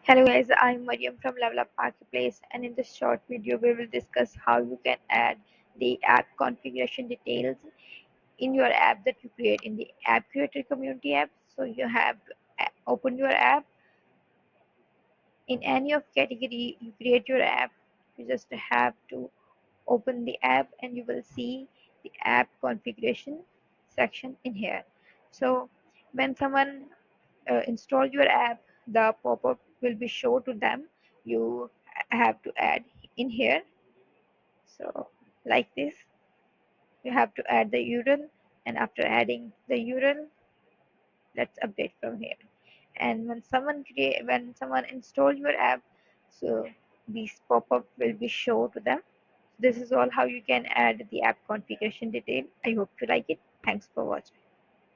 Hello guys, I'm Mariam from Level Up Marketplace, and in this short video we will discuss how you can add the app configuration details in your app that you create in the App Creator Community app. So you have to open your app in any of category you create your app. You just have to open the app and you will see the app configuration section in here. So when someone install your app, the pop-up will be shown to them. You have to add in here. So like this, you have to add the URL, and after adding the URL, let's update from here. And when someone install your app, so these pop-up will be shown to them. This is all how you can add the app configuration detail. I hope you like it. Thanks for watching.